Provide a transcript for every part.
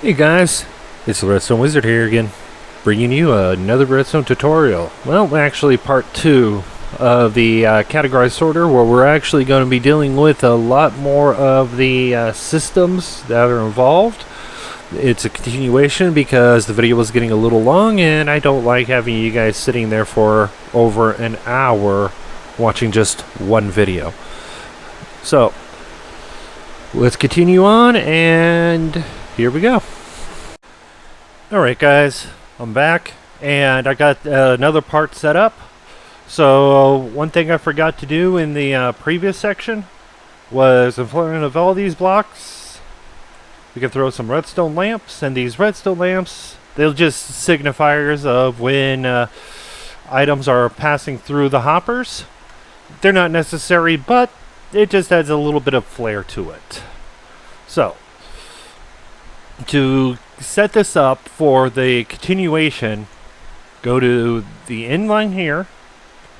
Hey guys, it's the Redstone Wizard here again, bringing you another Redstone tutorial. Well, actually part 2 of the categorized sorter, where we're actually going to be dealing with a lot more of the systems that are involved. It's a continuation because the video was getting a little long and I don't like having you guys sitting there for over an hour watching just one video. So, let's continue on, and here we go. Alright guys, I'm back and I got another part set up. So one thing I forgot to do in the previous section was, in front of all these blocks, we can throw some redstone lamps, and these redstone lamps, they'll just signifiers of when items are passing through the hoppers. They're not necessary, but it just adds a little bit of flair to it. So, to set this up for the continuation, go to the inline here,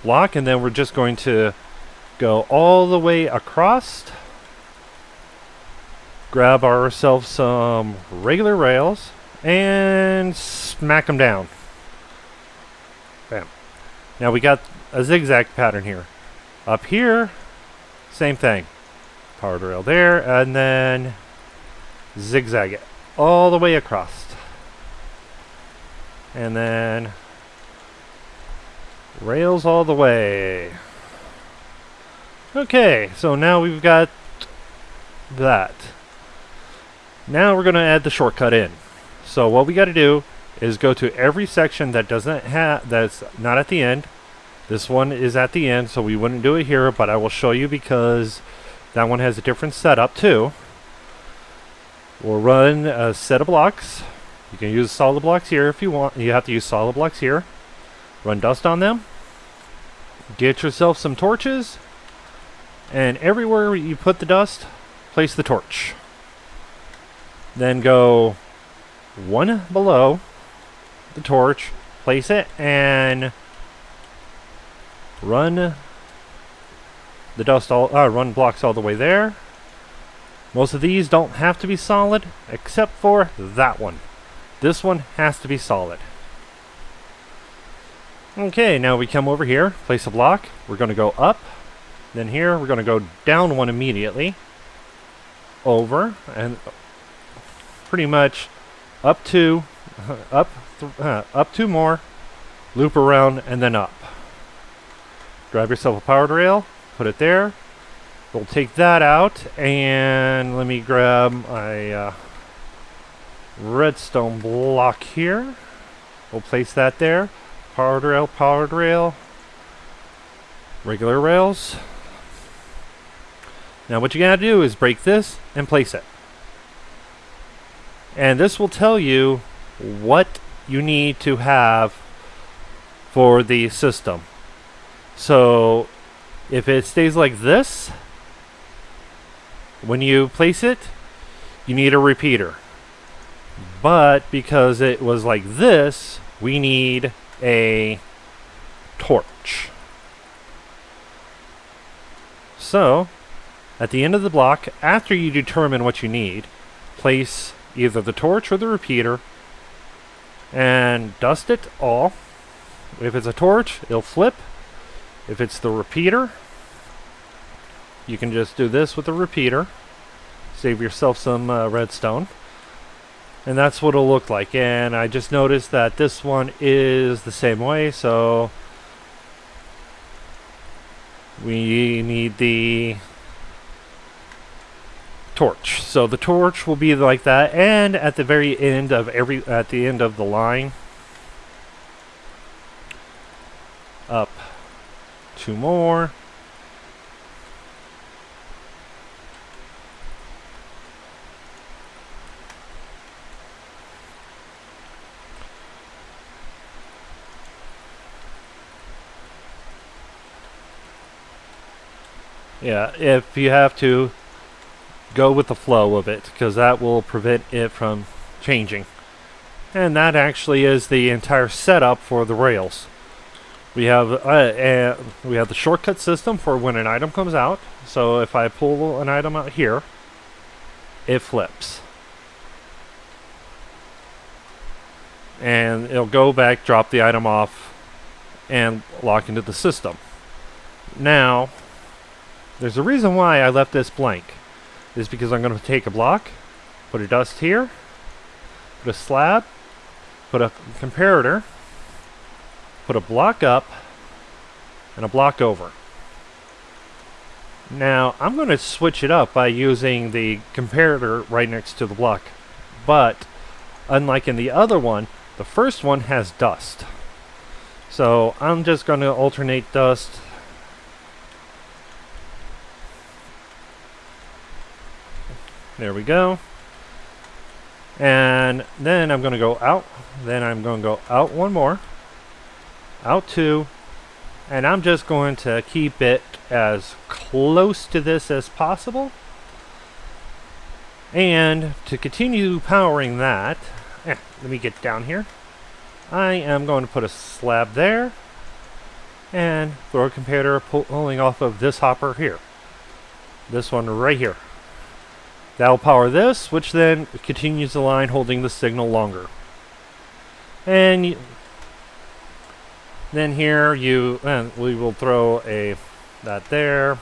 block, and then we're just going to go all the way across, grab ourselves some regular rails, and smack them down. Bam. Now we got a zigzag pattern here. Up here, same thing. Powered rail there, and then zigzag it all the way across, and then rails all the way. Okay, so now we've got that. Now we're going to add the shortcut in. So what we got to do is go to every section that doesn't have, that's not at the end. This one is at the end, so we wouldn't do it here, but I will show you because that one has a different setup too. We'll run a set of blocks. You can use solid blocks here if you want. You have to use solid blocks here. Run dust on them. Get yourself some torches. And everywhere you put the dust, place the torch. Then go one below the torch, place it, and run the dust run blocks all the way there. Most of these don't have to be solid, except for that one. This one has to be solid. Okay, now we come over here, place a block. We're going to go up. Then here, we're going to go down one immediately. Over, and pretty much up two, up two more, loop around, and then up. Grab yourself a powered rail, put it there. We'll take that out, and let me grab my redstone block here. We'll place that there. Powered rail, regular rails. Now what you gotta do is break this and place it. And this will tell you what you need to have for the system. So if it stays like this, when you place it, you need a repeater. But because it was like this, we need a torch. So, at the end of the block, after you determine what you need, place either the torch or the repeater and dust it all. If it's a torch, it'll flip. If it's the repeater, you can just do this with the repeater. Save yourself some redstone. And that's what it'll look like. And I just noticed that this one is the same way, so we need the torch. So the torch will be like that, and at the very end of the line, up two more. Yeah, if you have to, go with the flow of it, because that will prevent it from changing. And that actually is the entire setup for the rails. We have the shortcut system for when an item comes out. So if I pull an item out here, it flips. and it'll go back, drop the item off, and lock into the system. Now, there's a reason why I left this blank. Is because I'm going to take a block, put a dust here, put a slab, put a comparator, put a block up, and a block over. Now, I'm going to switch it up by using the comparator right next to the block. But, unlike in the other one, the first one has dust. So, I'm just going to alternate dust. There we go. And then I'm going to go out. Then I'm going to go out one more. Out two. And I'm just going to keep it as close to this as possible. And to continue powering that, let me get down here. I am going to put a slab there. And throw a comparator pulling off of this hopper here. This one right here. That'll power this, which then continues the line holding the signal longer. And then here we will throw that there.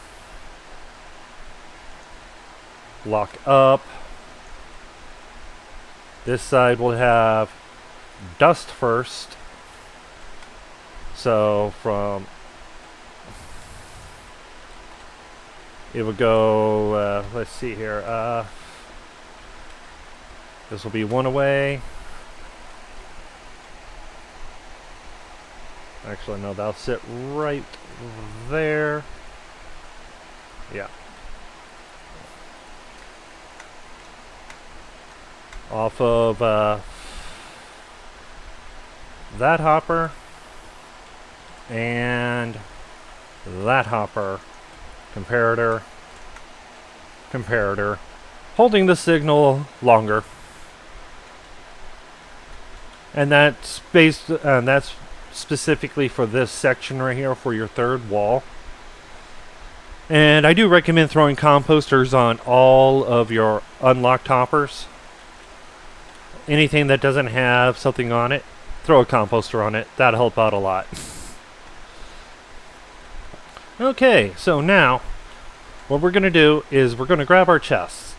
Lock up. This side will have dust first. So it would go, let's see here, this will be one away. Actually, no, that'll sit right there. Yeah. Off of that hopper and that hopper. Comparator, holding the signal longer, and that's that's specifically for this section right here for your third wall. And I do recommend throwing composters on all of your unlocked hoppers. Anything that doesn't have something on it, throw a composter on it. That'll help out a lot. Okay, so now what we're going to do is we're going to grab our chests.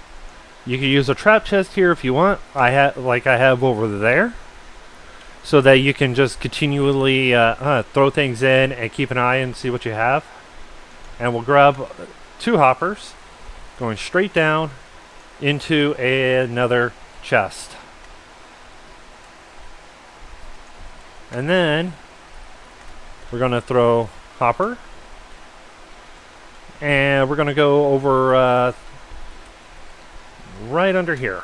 You can use a trap chest here if you want. I have over there, so that you can just continually throw things in and keep an eye and see what you have. And we'll grab 2 hoppers going straight down into another chest. And then we're going to throw hopper. And we're going to go over right under here.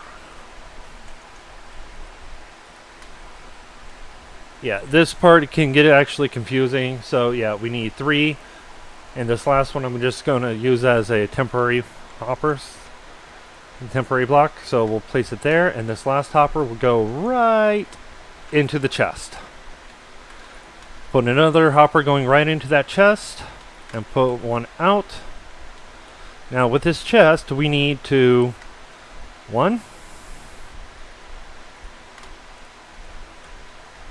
Yeah, this part can get actually confusing. So yeah, we need 3. And this last one I'm just going to use as a temporary temporary block. So we'll place it there. And this last hopper will go right into the chest. Put another hopper going right into that chest. And put one out. Now with this chest, we need to, 1,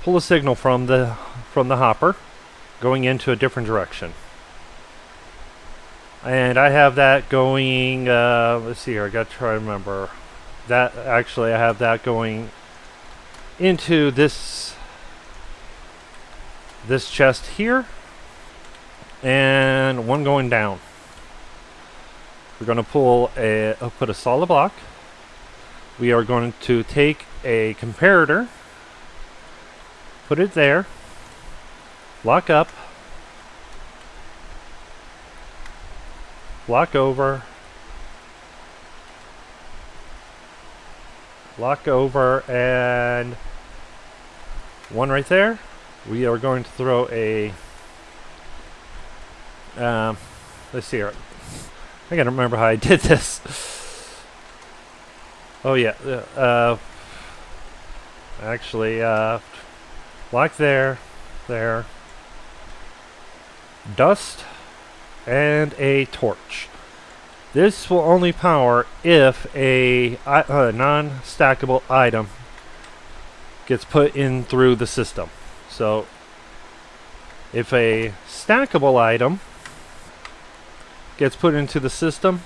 pull a signal from the hopper, going into a different direction. And I have that going, let's see here, I got to try to remember. That, actually I have that going into this chest here. And one going down. We're going to put a solid block. We are going to take a comparator, put it there, lock up, block over, and one right there. We are going to throw a let's see here. I gotta remember how I did this. Oh yeah. Actually, block there, dust, and a torch. This will only power if a non-stackable item gets put in through the system. So if a stackable item gets put into the system,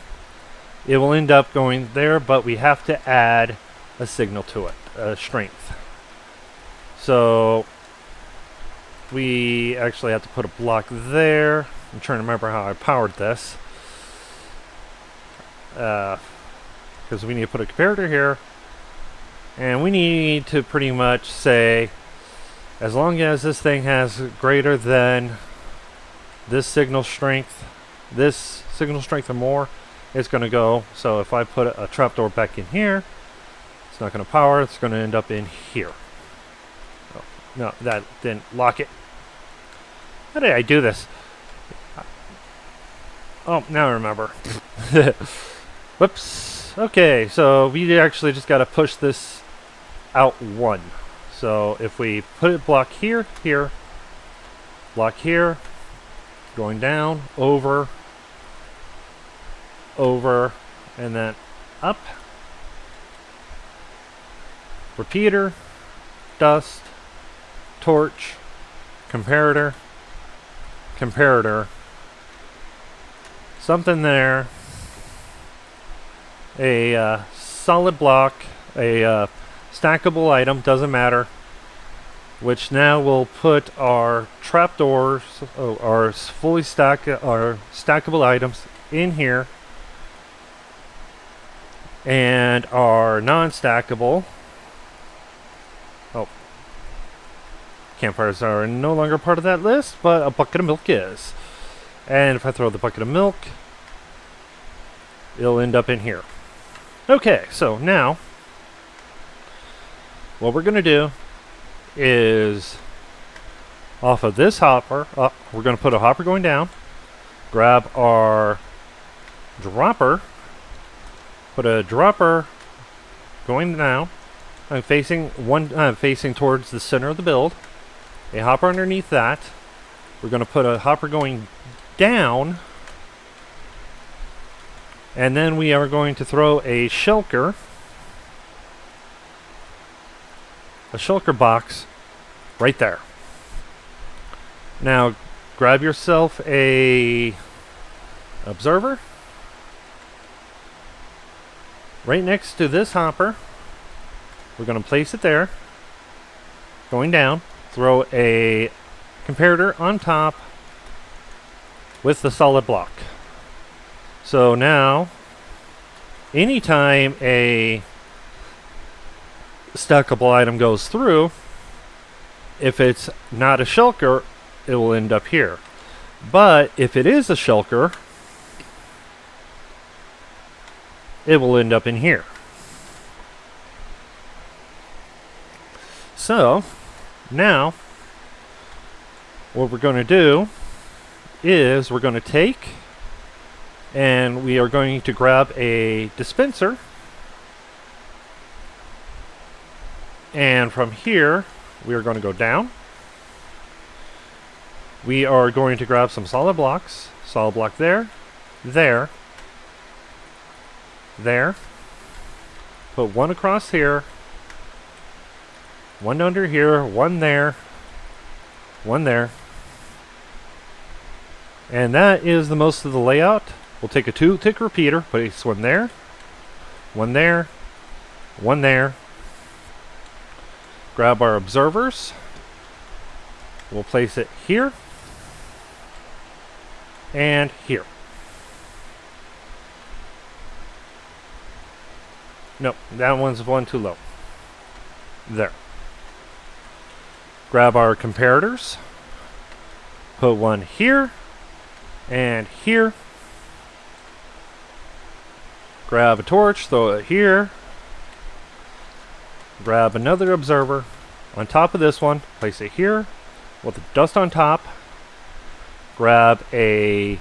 it will end up going there, but we have to add a signal to it, a strength. So we actually have to put a block there. I'm trying to remember how I powered this. Because we need to put a comparator here. And we need to pretty much say, as long as this thing has greater than this signal strength or more, it's going to go. So if I put a trapdoor back in here, it's not going to power. It's going to end up in here. Oh, no, that didn't lock it. How did I do this? Oh, now I remember. Whoops. Okay, so we actually just got to push this out one. So if we put it block here, block here, going down, over, and then up. Repeater, dust, torch, comparator, something there, a solid block, a stackable item, doesn't matter, which now we'll put our trapdoors, our fully stackable items in here, and our non-stackable. Oh, campfires are no longer part of that list, but a bucket of milk is. And if I throw the bucket of milk, it'll end up in here. Okay, so now what we're going to do is off of this hopper, we're going to put a hopper going down, grab our dropper, put a dropper going down, facing towards the center of the build, a hopper underneath that. We're going to put a hopper going down, and then we are going to throw a shulker box right there. Now grab yourself a observer right next to this hopper. We're going to place it there, going down, throw a comparator on top with the solid block. So now anytime a stackable item goes through, if it's not a shulker, it will end up here. But if it is a shulker, it will end up in here. So now what we're going to do is we're going to take and we are going to grab a dispenser, and from here we are going to go down. We are going to grab some solid blocks. Solid block there, there, there. Put one across here, one under here, one there, one there. And that is the most of the layout. We'll take a 2-tick repeater, place one there, one there, one there. Grab our observers. We'll place it here and here. No, that one's one too low. There. Grab our comparators. Put one here and here. Grab a torch, throw it here. Grab another observer on top of this one, place it here with the dust on top. Grab a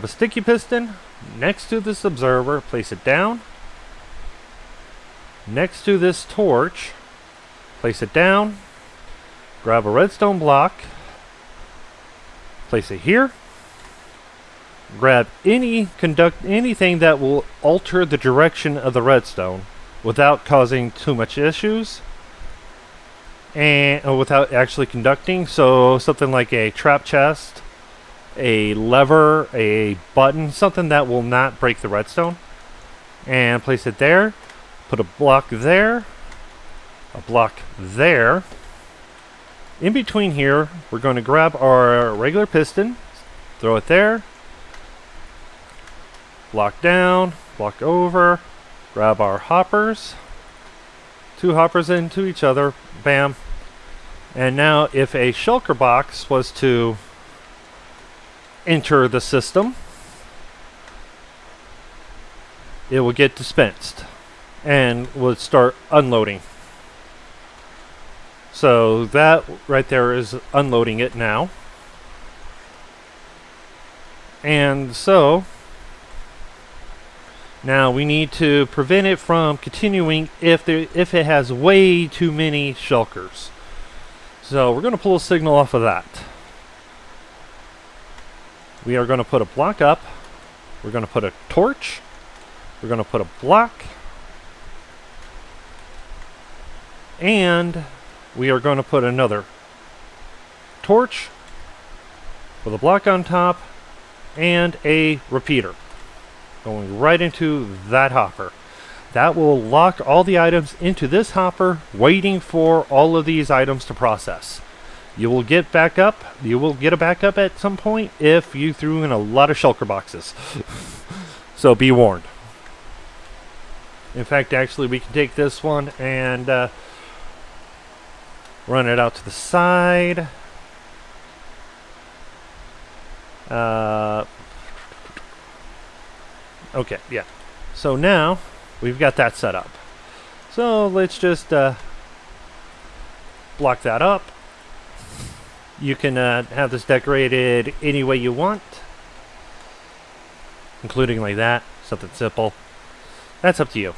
sticky piston next to this observer, place it down. Next to this torch, place it down. Grab a redstone block, place it here. Grab anything that will alter the direction of the redstone, without causing too much issues and without actually conducting. So something like a trap chest, a lever, a button, something that will not break the redstone, and place it there. Put a block there, a block there. In between here, we're going to grab our regular piston, throw it there, block down, block over, grab our hoppers, 2 hoppers into each other, bam. And now if a shulker box was to enter the system, it will get dispensed and would start unloading. So that right there is unloading it now. And so now we need to prevent it from continuing if it has way too many shulkers. So we're going to pull a signal off of that. We are going to put a block up. We're going to put a torch. We're going to put a block. And we are going to put another torch with a block on top and a repeater going right into that hopper. That will lock all the items into this hopper, waiting for all of these items to process. You will get back up. You will get a backup at some point if you threw in a lot of shulker boxes. So be warned. In fact, actually, we can take this one and run it out to the side. Okay, yeah. So now we've got that set up. So let's just block that up. You can have this decorated any way you want, including like that, something simple. That's up to you.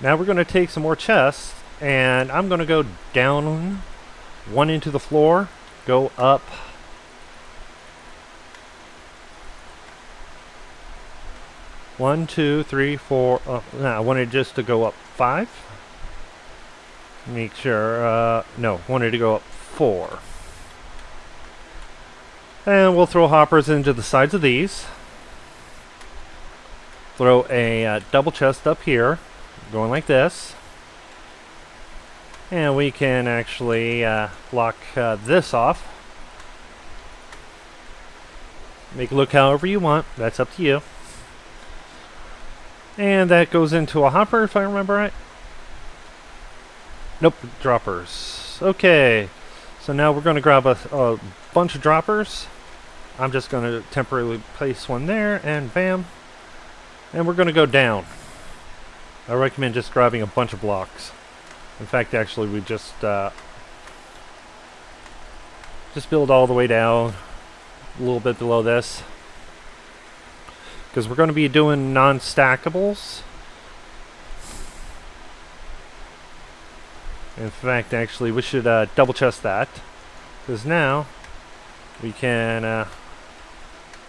Now we're going to take some more chests, and I'm going to go down one into the floor, go up 1, 2, 3, 4. I wanted just to go up 5. Make sure. No, wanted to go up 4. And we'll throw hoppers into the sides of these. Throw a double chest up here, going like this. And we can actually block this off. Make it look however you want. That's up to you. And that goes into a hopper, if I remember right. Nope, droppers. Okay, so now we're going to grab a bunch of droppers. I'm just going to temporarily place one there, and bam. And we're going to go down. I recommend just grabbing a bunch of blocks. In fact, actually, we just build all the way down, a little bit below this. Because we're going to be doing non-stackables. In fact, actually, we should double chest that. Because now we can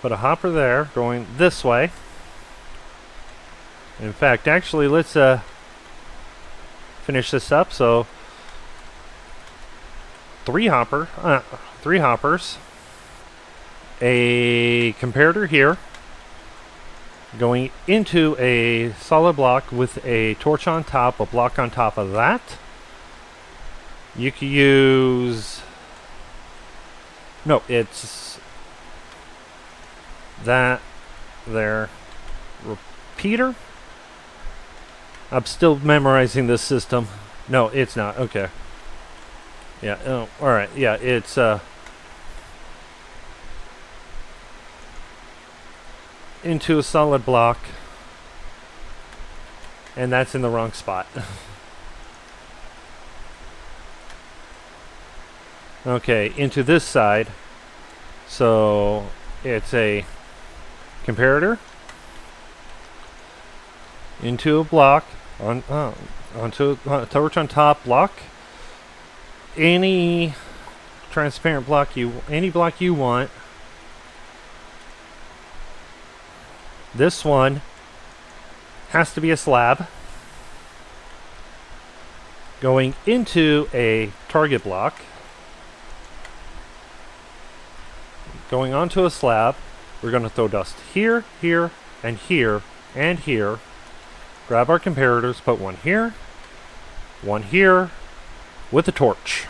put a hopper there going this way. In fact, actually, let's finish this up. So 3 hoppers, a comparator here, going into a solid block with a torch on top, a block on top of that. You can use... No, it's that there. Repeater? I'm still memorizing this system. No, it's not. Okay. Yeah, oh, alright. Yeah, it's... into a solid block, and that's in the wrong spot. Okay, into this side, so it's a comparator into a block onto a torch on top, block any transparent block any block you want. This one has to be a slab. going into a target block, going onto a slab. We're going to throw dust here, here, and here, and here. Grab our comparators, put one here, with a torch.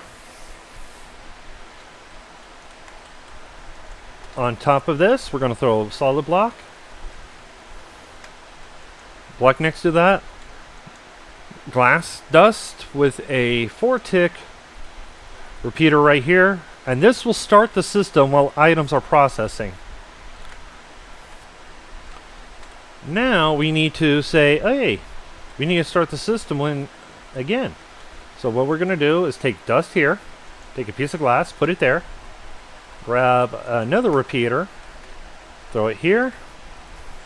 On top of this, we're going to throw a solid block. Block next to that, glass dust with a 4-tick repeater right here. And this will start the system while items are processing. Now we need to say, hey, we need to start the system when again. So what we're going to do is take dust here, take a piece of glass, put it there, grab another repeater, throw it here,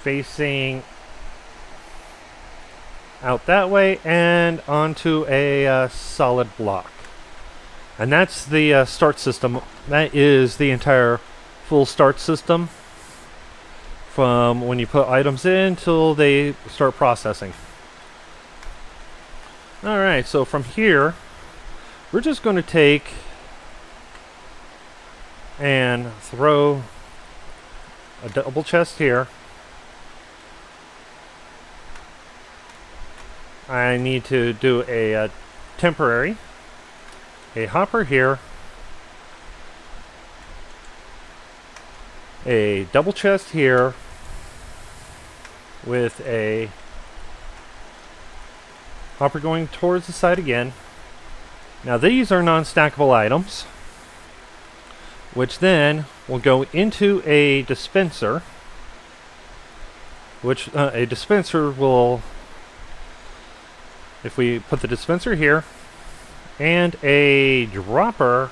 facing out that way, and onto a solid block. And that's the start system. That is the entire full start system from when you put items in till they start processing. Alright, so from here, we're just going to take and throw a double chest here. I need to do a temporary, a hopper here, a double chest here with a hopper going towards the side again. Now these are non-stackable items, which then will go into a dispenser, which a dispenser will, if we put the dispenser here and a dropper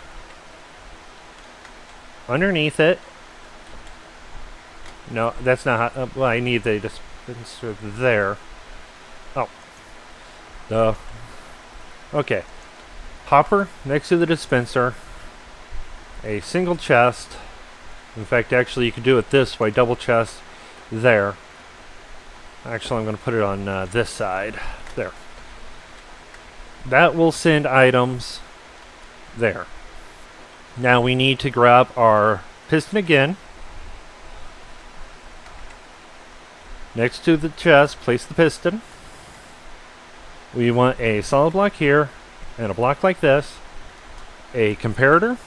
underneath it. No, that's not how, well, I need the dispenser there. Oh. Okay. Hopper next to the dispenser. A single chest. In fact, actually, you could do it this way. Double chest there. Actually, I'm going to put it on this side. There. That will send items there. Now we need to grab our piston again. Next to the chest, place the piston. We want a solid block here and a block like this. A comparator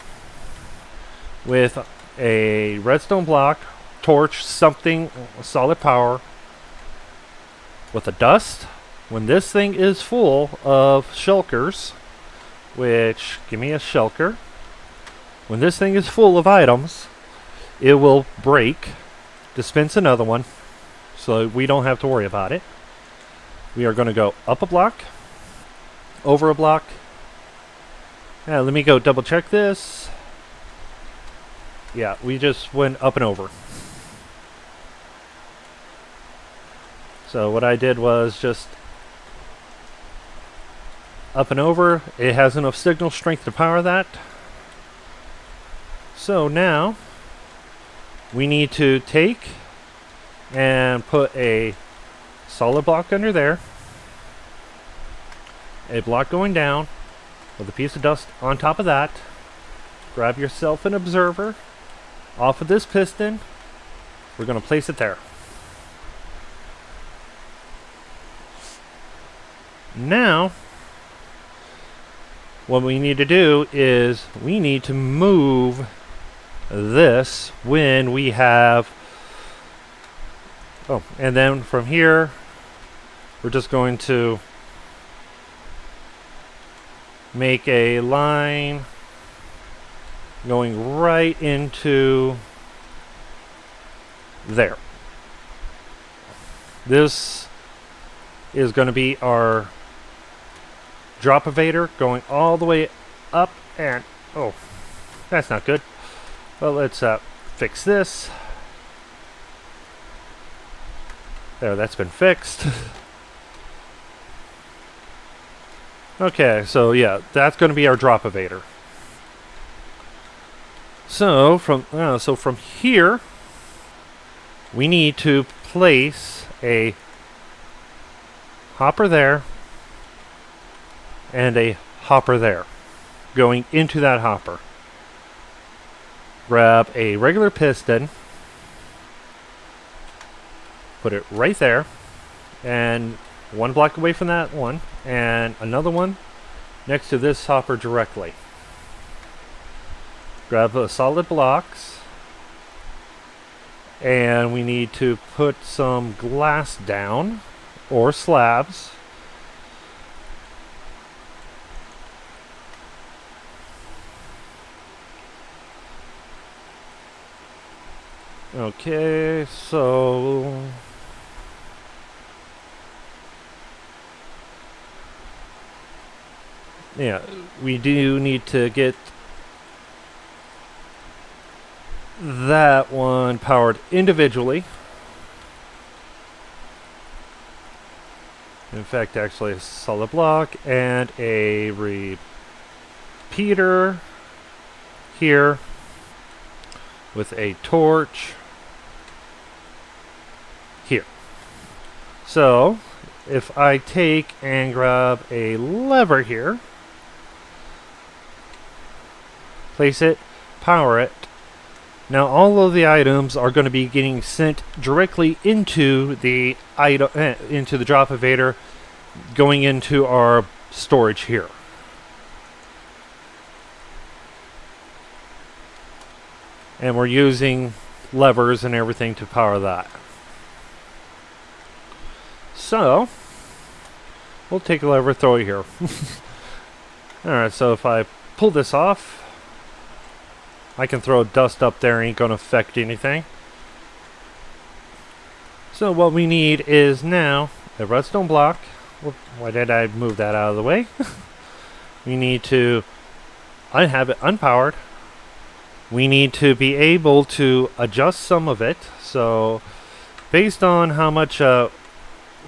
with a redstone block, torch, something, solid power. With a dust. When this thing is full of shulkers, which, give me a shulker. When this thing is full of items, it will break, dispense another one, so we don't have to worry about it. We are going to go up a block, over a block. Now, let me go double check this. Yeah, we just went up and over. So what I did was just up and over. It has enough signal strength to power that. So now we need to take and put a solid block under there, a block going down with a piece of dust on top of that. Grab yourself an observer off of this piston. We're going to place it there. Now what we need to do is we need to move this when we have, oh, and then from here we're just going to make a line going right into there. This is going to be our drop evader going all the way up, and oh, that's not good. Well, let's fix this. There, that's been fixed. Okay, so yeah, that's going to be our drop evader. So from here, we need to place a hopper there, and a hopper there. Going into that hopper, grab a regular piston, put it right there, and one block away from that one, and another one next to this hopper directly. Grab the solid blocks, and we need to put some glass down, or slabs. Okay, so yeah, we do need to get that one powered individually. In fact, actually a solid block and a repeater here with a torch here. So if I take and grab a lever here, place it, power it. Now all of the items are going to be getting sent directly into the item, into the drop evader, going into our storage here. And we're using levers and everything to power that. So we'll take a lever, throw it here. Alright, so if I pull this off, I can throw dust up there, ain't gonna affect anything. So what we need is now a redstone block. Why did I move that out of the way? We need to have it unpowered. We need to be able to adjust some of it. So based on how much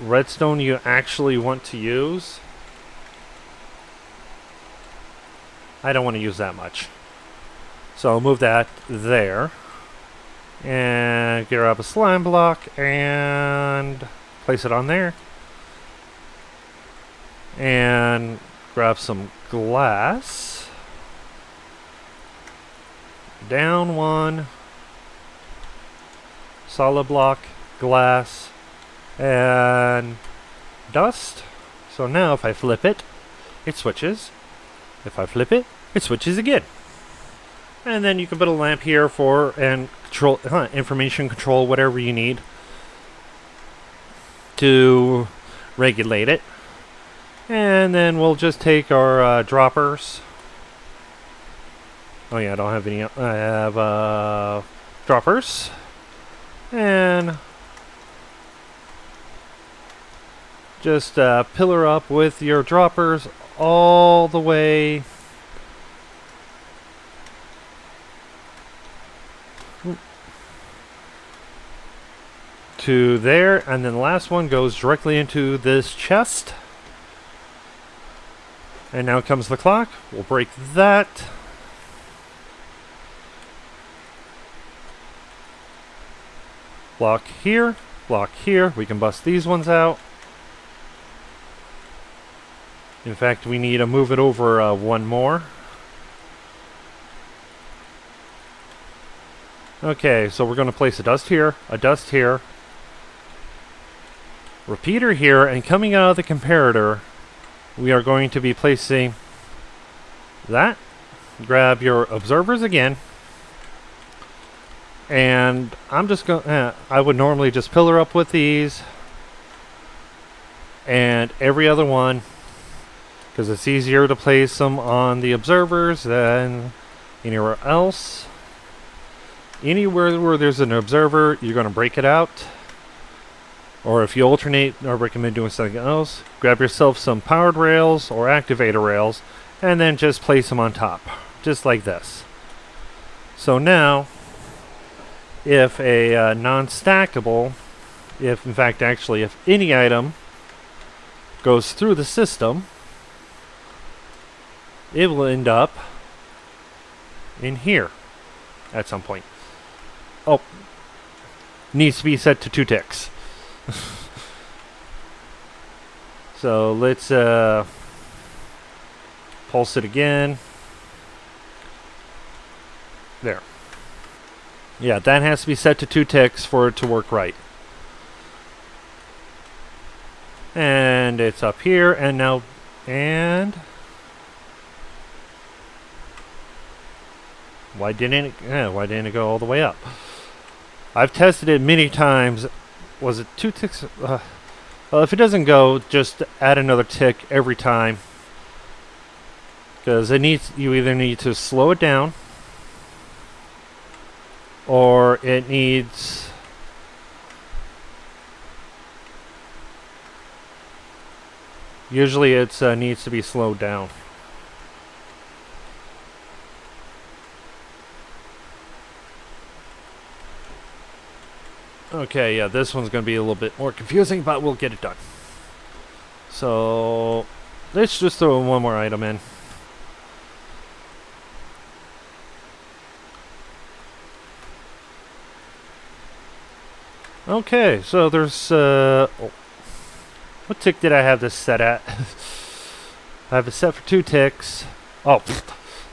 redstone you actually want to use, I don't want to use that much. So I'll move that there. And grab a slime block and place it on there. And grab some glass. Down one. Solid block, glass, and dust. So now if I flip it, it switches. If I flip it, it switches again. And then you can put a lamp here for and control information control, whatever you need to regulate it. And then we'll just take our droppers. Oh yeah, I don't have any. I have droppers. And just pillar up with your droppers all the way to there, and then the last one goes directly into this chest. And now comes the clock. We'll break that. Block here, block here. We can bust these ones out. In fact, we need to move it over one more. Okay, so we're going to place a dust here, repeater here, and coming out of the comparator, we are going to be placing that. Grab your observers again. And I'm just going I would normally just pillar up with these and every other one, because it's easier to place them on the observers than anywhere else. Anywhere where there's an observer, you're going to break it out. Or if you alternate, I recommend doing something else. Grab yourself some powered rails or activator rails and then just place them on top, just like this. So now, if a non-stackable, if in fact actually if any item goes through the system, it will end up in here at some point. Oh, needs to be set to 2 ticks. So let's Pulse it again. There. Yeah, that has to be set to 2 ticks for it to work right. And it's up here, and now, and why didn't it go all the way up? I've tested it many times. Was it 2 ticks? Well, if it doesn't go, just add another tick every time, because you either need to slow it down, or it needs. Usually it needs to be slowed down. Okay, yeah, this one's going to be a little bit more confusing, but we'll get it done. So, let's just throw one more item in. Okay, so there's, what tick did I have this set at? I have it set for 2 ticks. Oh,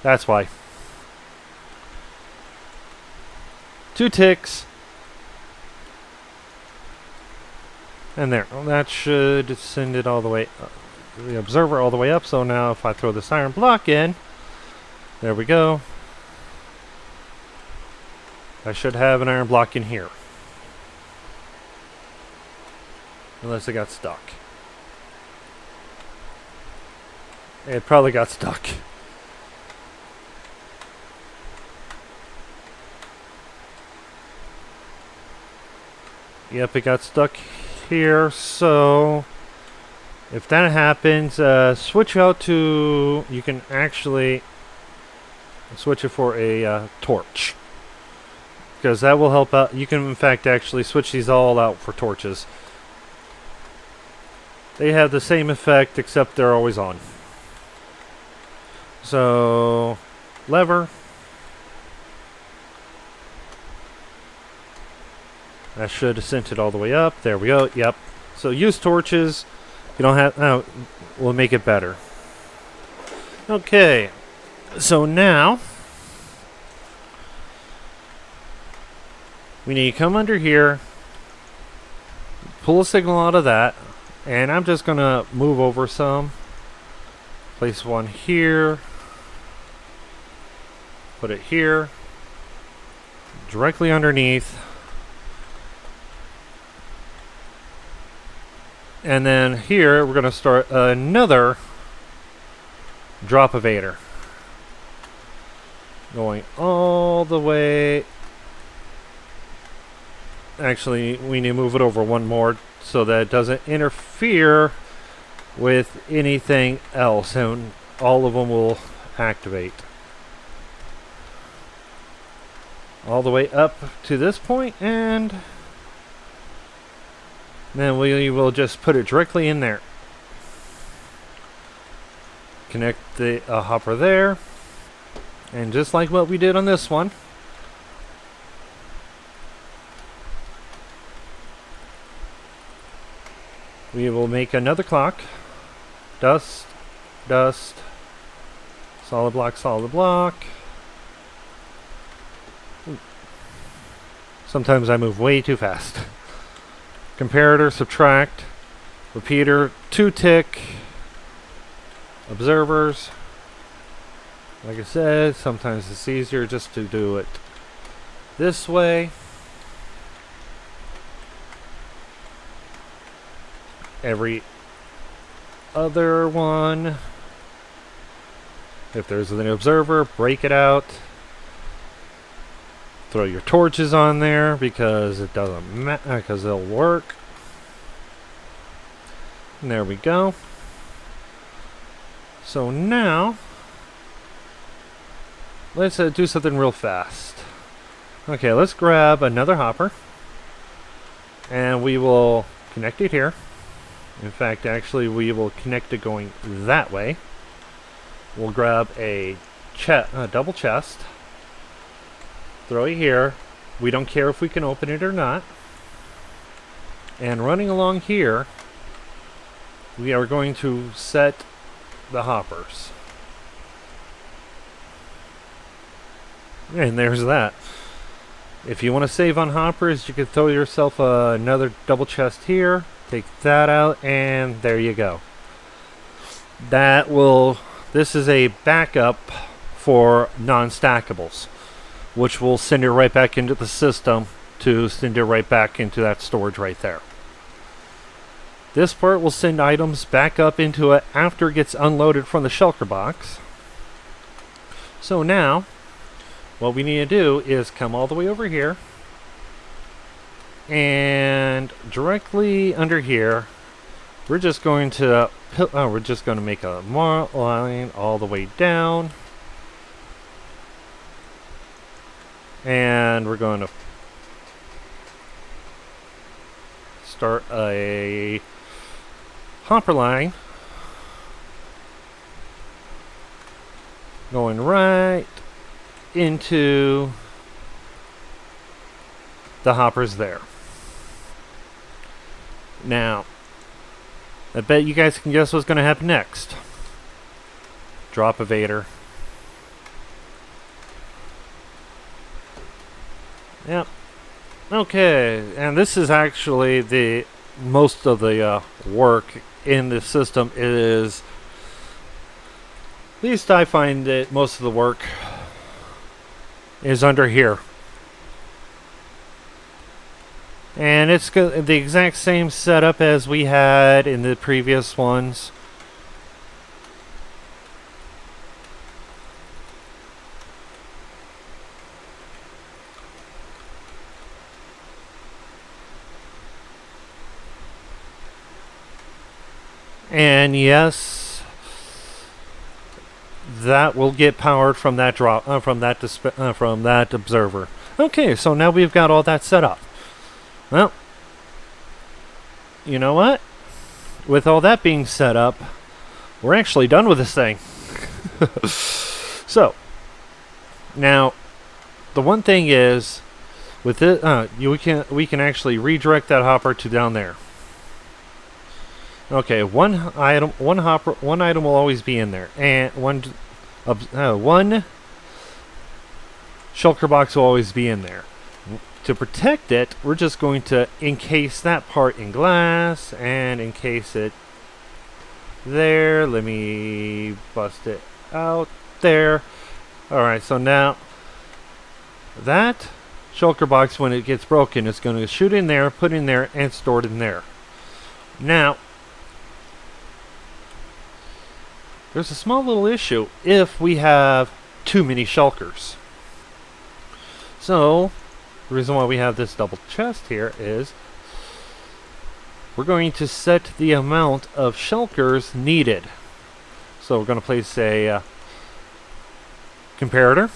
that's why. 2 ticks. And there. Well, that should send it all the way up, the observer all the way up. So now if I throw this iron block in, there we go. I should have an iron block in here. Unless it got stuck. It probably got stuck. Yep, it got stuck here. So if that happens, switch out to, you can actually switch it for a torch, because that will help out. You can in fact actually switch these all out for torches. They have the same effect, except they're always on. So, lever. That should have sent it all the way up. There we go. Yep. So use torches. You don't have. Oh, we'll make it better. Okay. So now we need to come under here, pull a signal out of that, and I'm just gonna move over some. Place one here. Put it here. Directly underneath. And then here we're going to start another drop evader. Going all the way. Actually, we need to move it over one more so that it doesn't interfere with anything else, and all of them will activate. All the way up to this point, and then we will just put it directly in there. Connect the hopper there, and just like what we did on this one, we will make another clock. Dust, dust, solid block, solid block. Sometimes I move way too fast. Comparator, subtract, repeater, 2 tick, observers. Like I said, sometimes it's easier just to do it this way. Every other one, if there's an observer, break it out. Throw your torches on there because it doesn't matter, because they'll work. And there we go. So now let's do something real fast. Okay, let's grab another hopper, and we will connect it here. In fact, actually, we will connect it going that way. We'll grab a double chest. Throw it here. We don't care if we can open it or not. And running along here, we are going to set the hoppers. And there's that. If you want to save on hoppers, you could throw yourself another double chest here, take that out, and there you go. This is a backup for non-stackables, which will send it right back into the system to send it right back into that storage right there. This part will send items back up into it after it gets unloaded from the shulker box. So now, what we need to do is come all the way over here, and directly under here, we're just going to make a line all the way down, and we're going to start a hopper line going right into the hoppers there. Now, I bet you guys can guess what's going to happen next. Drop evader. Yep. Okay, and this is actually the most of the work in the system is, at least I find that most of the work is under here. And it's the exact same setup as we had in the previous ones. And yes, that will get powered from that from that observer. Okay, so now we've got all that set up. Well, you know what? With all that being set up, we're actually done with this thing. So, now, the one thing is, with it, we can actually redirect that hopper to down there. Okay, one item will always be in there, and one shulker box will always be in there. To protect it, we're just going to encase that part in glass and encase it there. Let me bust it out there. Alright, so now that shulker box, when it gets broken, is going to shoot in there, put in there, and store it in there. Now, there's a small little issue if we have too many shulkers. So, the reason why we have this double chest here is we're going to set the amount of shulkers needed. So we're going to place a comparator,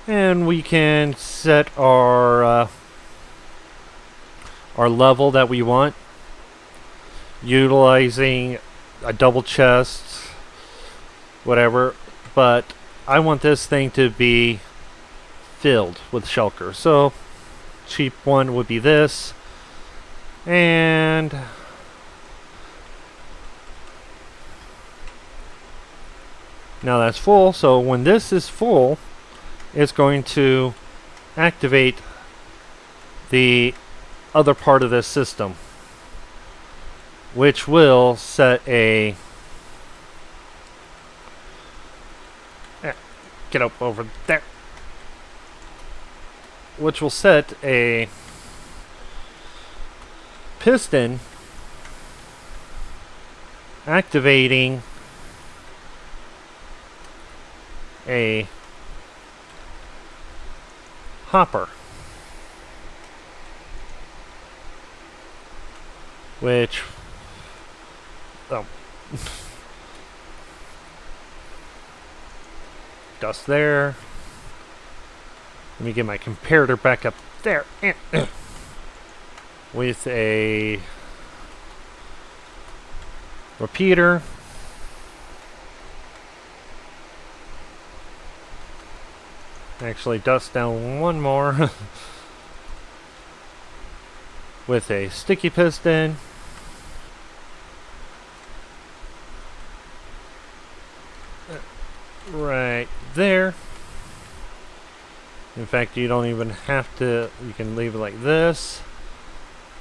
and we can set our level that we want, utilizing a double chest, whatever. But I want this thing to be filled with shulker. So cheap one would be this, and now that's full. So when this is full, it's going to activate the other part of this system, which will set a get up over there, which will set a piston activating a hopper, which dust there. Let me get my comparator back up there with a repeater. Actually, dust down one more with a sticky piston. Right there. In fact, you don't even have to, you can leave it like this.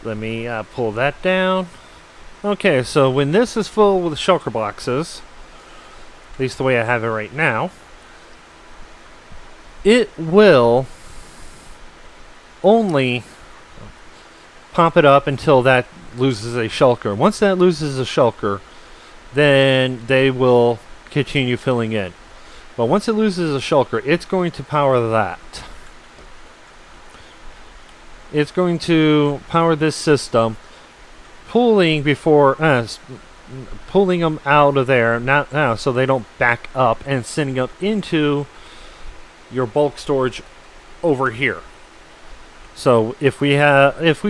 Let me pull that down. Okay, so when this is full with shulker boxes, at least the way I have it right now, it will only pump it up until that loses a shulker. Once that loses a shulker, then they will continue filling in. But once it loses a shulker, it's going to power that. It's going to power this system, pulling them out of there, not now, so they don't back up and sending up into your bulk storage over here. So if we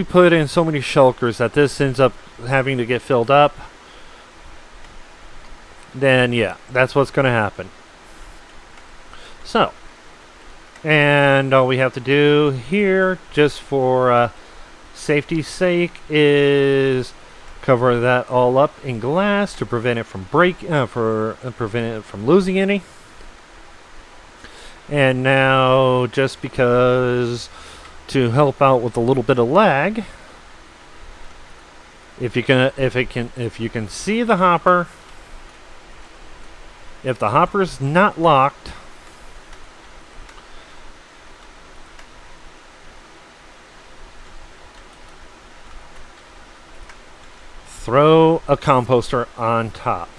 put in so many shulkers that this ends up having to get filled up, then yeah, that's what's going to happen. So, and all we have to do here, just for safety's sake, is cover that all up in glass to prevent it from prevent it from losing any. And now, just because, to help out with a little bit of lag, if you can see the hopper, if the hopper's not locked, throw a composter on top.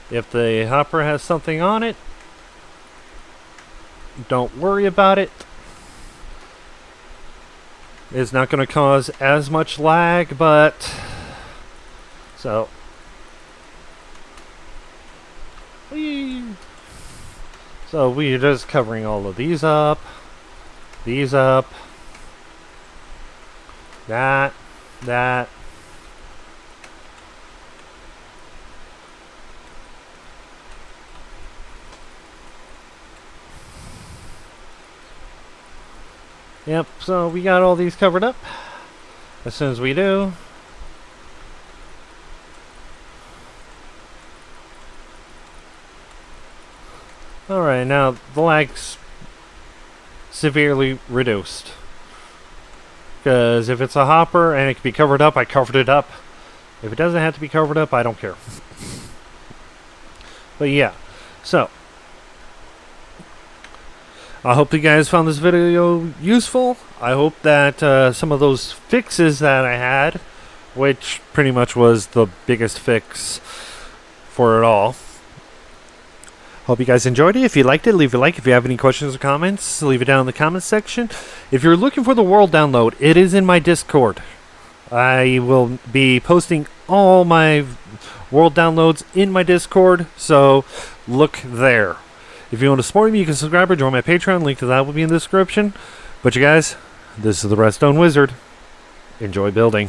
If the hopper has something on it, don't worry about it. It's not going to cause as much lag, but so we're just covering all of these up, that. Yep, so we got all these covered up. As soon as we do, alright, now the lag's severely reduced. Because if it's a hopper and it can be covered up, I covered it up. If it doesn't have to be covered up, I don't care. But yeah, so I hope you guys found this video useful. I hope that some of those fixes that I had, which pretty much was the biggest fix for it all. Hope you guys enjoyed it. If you liked it, leave a like. If you have any questions or comments, leave it down in the comments section. If you're looking for the world download, it is in my Discord. I will be posting all my world downloads in my Discord, so look there. If you want to support me, you can subscribe or join my Patreon. Link to that will be in the description. But you guys, this is the Redstone Wizard. Enjoy building.